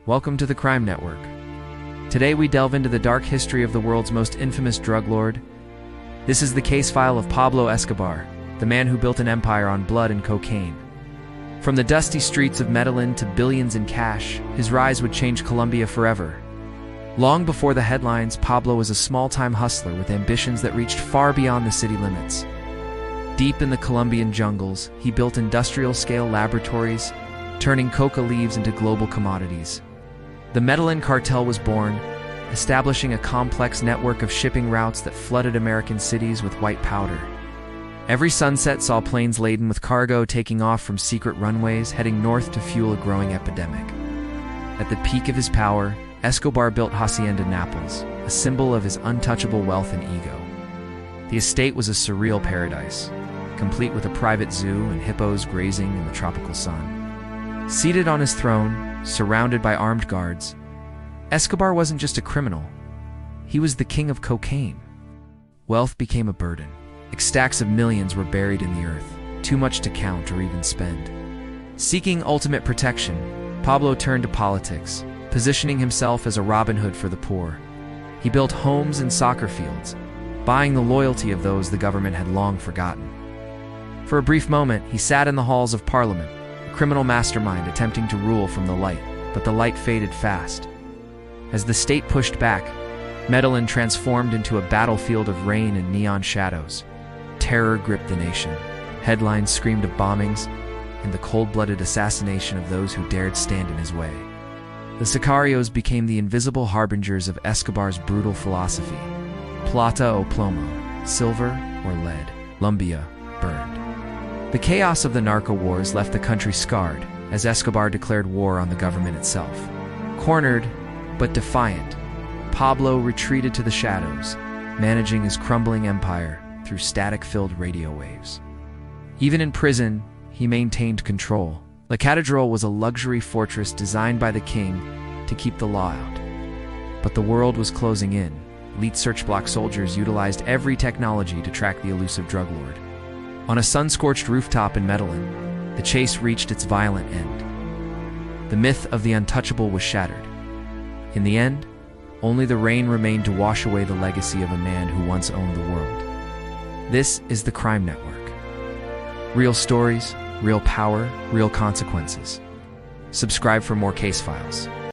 Welcome to the Crime Network. Today we delve into the dark history of the world's most infamous drug lord. This is the case file of Pablo Escobar, the man who built an empire on blood and cocaine. From the dusty streets of Medellin to billions in cash, his rise would change Colombia forever. Long before the headlines, Pablo was a small-time hustler with ambitions that reached far beyond the city limits. Deep in the Colombian jungles, he built industrial-scale laboratories, turning coca leaves into global commodities. The Medellin cartel was born, establishing a complex network of shipping routes that flooded American cities with white powder. Every sunset saw planes laden with cargo taking off from secret runways, heading north to fuel a growing epidemic. At the peak of his power, Escobar built Hacienda Naples, a symbol of his untouchable wealth and ego. The estate was a surreal paradise, complete with a private zoo and hippos grazing in the tropical sun. Seated on his throne, surrounded by armed guards, Escobar wasn't just a criminal. He was the king of cocaine. Wealth became a burden. Stacks of millions were buried in the earth, too much to count or even spend. Seeking ultimate protection, Pablo turned to politics, positioning himself as a Robin Hood for the poor. He built homes and soccer fields, buying the loyalty of those the government had long forgotten. For a brief moment, he sat in the halls of Parliament, a criminal mastermind attempting to rule from the light, but the light faded fast. As the state pushed back, Medellin transformed into a battlefield of rain and neon shadows. Terror gripped the nation. Headlines screamed of bombings and the cold-blooded assassination of those who dared stand in his way. The sicarios became the invisible harbingers of Escobar's brutal philosophy. Plata o plomo, silver or lead, Colombia burned. The chaos of the narco wars left the country scarred as Escobar declared war on the government itself. Cornered, but defiant, Pablo retreated to the shadows, managing his crumbling empire through static-filled radio waves. Even in prison, he maintained control. La Catedral was a luxury fortress designed by the king to keep the law out. But the world was closing in. Elite search block soldiers utilized every technology to track the elusive drug lord. On a sun-scorched rooftop in Medellin, the chase reached its violent end. The myth of the untouchable was shattered. In the end, only the rain remained to wash away the legacy of a man who once owned the world. This is the Crime Network. Real stories, real power, real consequences. Subscribe for more case files.